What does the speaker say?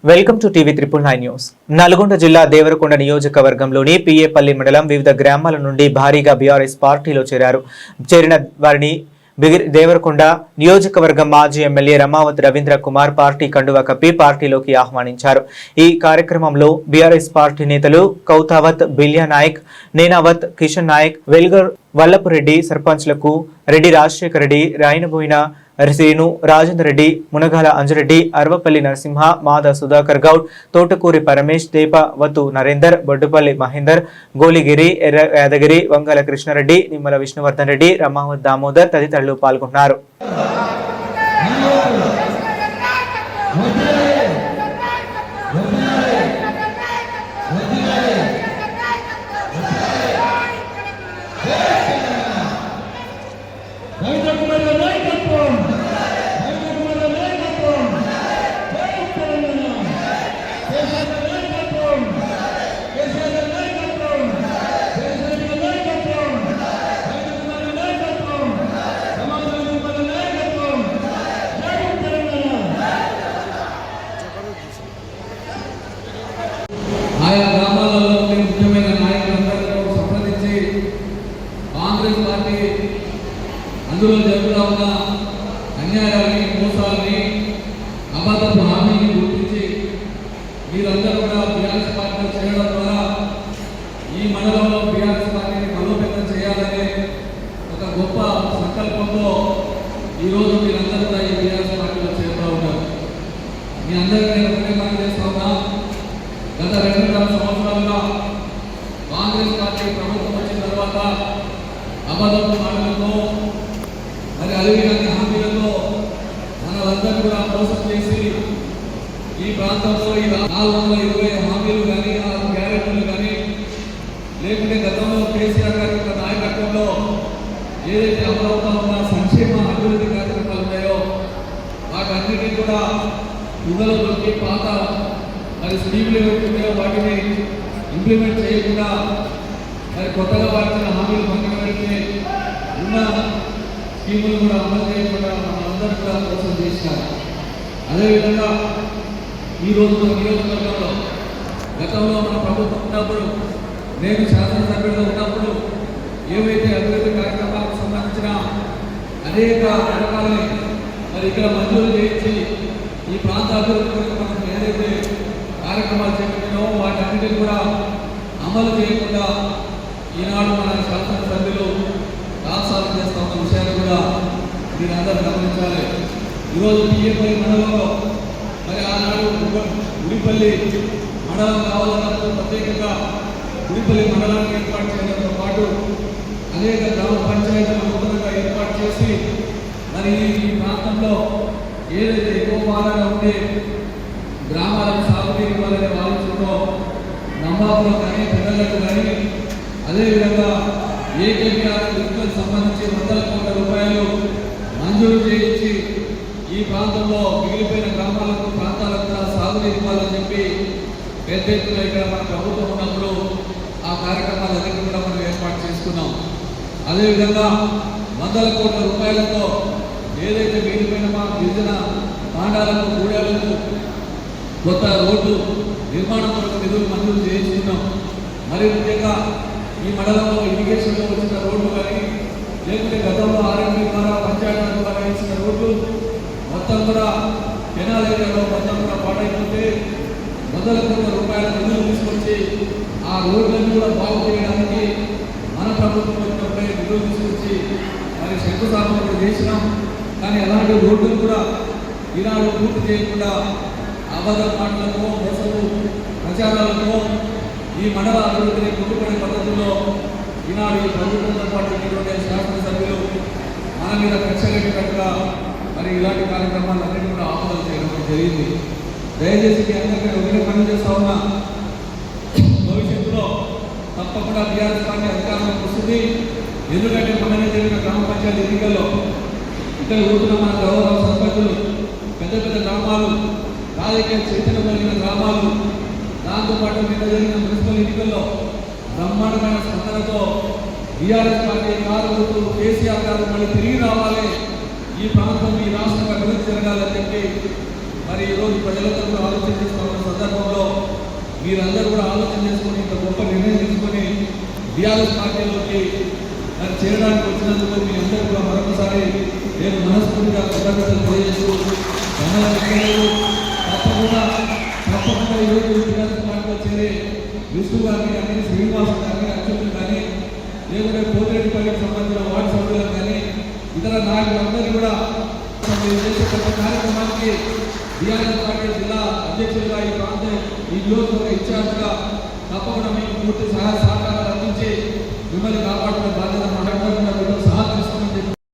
Welcome to TV 999 news. Nalgonda జిల్లా దేవరకొండ నియోజకవర్గంలోని పిఏపల్లి మండలం వివిధ గ్రామాల నుండి భారీగా బీఆర్ఎస్ పార్టీలో చేరిన వారిని దేవరకొండ నియోజకవర్గం మాజీ ఎమ్మెల్యే రమావత్ రవీంద్ర కుమార్ పార్టీ కండువా కప్పి పార్టీలోకి ఆహ్వానించారు. ఈ కార్యక్రమంలో బీఆర్ఎస్ పార్టీ నేతలు కౌతావత్, బిల్యా నాయక్, నేనావత్, కిషన్ నాయక్, వెల్గర్ వల్లపురెడ్డి, సర్పంచ్లకు రెడ్డి రాజశేఖర రెడ్డి, రాయనబోయిన శ్రీను, రాజేందర్ రెడ్డి, మునగాల అంజరెడ్డి, అర్వపల్లి నరసింహ, మాద సుధాకర్ గౌడ్, తోటకూరి పరమేష్, దేపవతు నరేందర్, బొడ్డుపల్లి మహేందర్, గోలిగిరి, ఎర్ర యాదగిరి, వంగల కృష్ణారెడ్డి, నిమ్మల విష్ణువర్ధన్ రెడ్డి, రమావత్ దామోదర్ తదితరులు పాల్గొన్నారు. ఆయా గ్రామాలలో ముఖ్యమైన నాయకులందరితో సంప్రదించి కాంగ్రెస్ పార్టీ అందులో జరుగుతూ ఉన్న అన్యాయాన్ని, మోసాలని, అబద్ధపు హామీని గుర్తించి మీరందరూ కూడా బీఆర్ఎస్ పార్టీలో చేరడం ద్వారా ఈ మండలంలో బీఆర్ఎస్ పార్టీని బలోపేతం చేయాలనే ఒక గొప్ప సంకల్పంతో ఈరోజు మీరందరూ కూడా ఈ బీఆర్ఎస్ పార్టీలో చేరుతూ ఉన్నారు. మీ అందరికీ నేను ఒకటే పని చేస్తా ఉన్నా. గత 2.5 సంవత్సరాలుగా కాంగ్రెస్ పార్టీ ప్రభుత్వం వచ్చిన తర్వాత అబద్ధపు మాటలతో, మరి అలిగిన హామీలతో మనలందరూ కూడా మోసం చేసి ఈ ప్రాంతంలో ఈ 420 హామీలు కానీ, 6 గ్యారెంటీలు కానీ, లేకుంటే గతంలో కేసీఆర్ గారి యొక్క నాయకత్వంలో ఏదైతే అమలవుతా ఉన్న సంక్షేమ అభివృద్ధి కార్యక్రమాలు ఉన్నాయో వాటన్నిటినీ కూడా యుగలో దొరికి పాత మరి స్కీములు ఏవైతే వాటిని ఇంప్లిమెంట్ చేయకుండా మరి కొత్తగా వాటిన హామీలు పక్కన పెడితే ఉన్న స్కీములు కూడా అమలు చేయకుండా మనందరూ కూడా మోసం చేసినారు. అదేవిధంగా ఈరోజు మన నియోజకవర్గంలో గతంలో మన ప్రభుత్వం ఉన్నప్పుడు, నేను శాసనసభ్యుడిగా ఉన్నప్పుడు ఏవైతే అభివృద్ధి కార్యక్రమాలకు సంబంధించిన అనేక పథకాలని మరి ఇక్కడ మంజూరు చేయించి ఈ ప్రాంత అభివృద్ధి కొరకు మనం ఏదైతే కార్యక్రమాలు చేపట్టినామో వాటన్నిటిని కూడా అమలు చేయకుండా ఈనాడు మన శాసనసభ్యులు రాసాలు చేస్తా ఉన్న విషయాన్ని కూడా మీరందరూ గమనించాలి. ఈరోజు పిఏపల్లి మండలంలో మరి ఆనాడు గుడిపల్లి మండలం కావాలన్నప్పుడు ప్రత్యేకంగా గుడిపల్లి మండలాన్ని ఏర్పాటు చేయడంతో పాటు అనేక గ్రామ పంచాయతీలు నూతనంగా ఏర్పాటు చేసి మరి ఈ ప్రాంతంలో ఏదైతే ఎక్కువ బాగా ఉండే గ్రామాలకు సాగునీరు ఇవ్వాలనే ఆలోచనతో నమ్మాపురం కానీ, పెద్దలకు కానీ, అదేవిధంగా ఏకేపీఆర్ నిధులకు సంబంధించి 100 కోట్ల రూపాయలు మంజూరు చేయించి ఈ ప్రాంతంలో మిగిలిపోయిన గ్రామాలకు, ప్రాంతాలకు కూడా సాగునీరు ఇవ్వాలని చెప్పి పెద్ద ఎత్తున ఇక్కడ మన ప్రభుత్వం ఉన్నప్పుడు ఆ కార్యక్రమాలన్నింటినీ కూడా మనం ఏర్పాటు చేసుకున్నాం. అదేవిధంగా 100 కోట్ల రూపాయలతో ఏదైతే మిగిలిపోయిన మా గిరిజన తాండాలకు, గూడెలకు కొత్త రోడ్డు నిర్మాణం కొరకు నిధులు మంజూరు చేయించుకున్నాం. మరి ముఖ్యంగా ఈ మండలంలో ఇరిగేషన్లో వచ్చిన రోడ్లు కానీ, లేకుంటే గతంలో ఆర్ఎంపీ ద్వారా పంచాయతీ ద్వారా ఇచ్చిన రోడ్లు మొత్తం కూడా కెనాల్ ఏరియాలో మొత్తం కూడా పాడైపోతే 100 కోట్ల రూపాయల నిధులు తీసుకొచ్చి ఆ రోడ్లను కూడా బాగు చేయడానికి మన ప్రభుత్వం వచ్చినప్పుడే నిధులు తీసుకొచ్చి మరి శంకుస్థాపన చేసినాం. కానీ అలాంటి రోడ్లు కూడా ఈనాడు పూర్తి చేయకుండా అబద్ధ మాటలతో, మోసము ప్రచారాలతో ఈ మండల అభివృద్ధిని కుంటుపడే పద్ధతుల్లో ఈనాడు ఈ ప్రభుత్వంతో పాటు శాసనసభ్యులు మన మీద కక్షగట్టినట్టుగా మరి ఇలాంటి కార్యక్రమాలన్నింటినీ కూడా ఆమోదం చేయడం జరిగింది. దయచేసి మీ అందరికీ ఒకటే పని చేస్తా ఉన్నా, భవిష్యత్తులో తప్పకుండా బీఆర్ఎస్ పార్టీ అధికారంలోకి వస్తుంది. ఎందుకంటే మొన్ననే జరిగిన గ్రామ పంచాయతీ ఎన్నికల్లో ఇక్కడ కూర్చున్న మన గౌరవ సర్పంచులు, పెద్ద పెద్ద గ్రామాలు, రాజకీయ చైతన్యం కలిగిన గ్రామాలు, దాంతోపాటు నిన్న జరిగిన మున్సిపల్ ఎన్నికల్లో బ్రహ్మాండమైన స్పందనతో బీఆర్ఎస్ పార్టీ కార్యకర్తలు కేసీఆర్ గారు మళ్ళీ తిరిగి రావాలి, ఈ ప్రాంతం ఈ రాష్ట్రం అభివృద్ధి జరగాలని చెప్పి మరి ఈరోజు ప్రజలందరూ ఆలోచన చేస్తున్నారు. మీరందరూ కూడా ఆలోచన చేసుకొని ఇంత గొప్ప నిర్ణయం తీసుకొని బీఆర్ఎస్ పార్టీలోకి మరి చేరడానికి వచ్చినందుకు మీ అందరూ కూడా మరొకసారి నేను మనస్ఫూర్తిగా కృతజ్ఞతలు తెలియజేస్తూ తప్పకుండా ఈరోజు బీఆర్ఎస్ పార్టీలో చేరే విష్ణు గారిని కానీ శ్రీనివాస్ గారిని అచ్యుతులు కానీ లేకుంటే పోతిరెడ్డిపల్లికి సంబంధించిన వార్డు సభ్యులను కానీ ఇతర నాయకులందరినీ కూడా చేసే గొప్ప కార్యక్రమానికి బీఆర్ఎస్ పార్టీ జిల్లా అధ్యక్షులుగా ఈ ప్రాంతం ఈ నియోజకవర్గ ఇన్ఛార్జ్గా తప్పకుండా మీకు పూర్తి సహాయ సహకారాలు అందించి మిమ్మల్ని కాపాడుకునే బాధ్యత మనందరూ కూడా సహకారం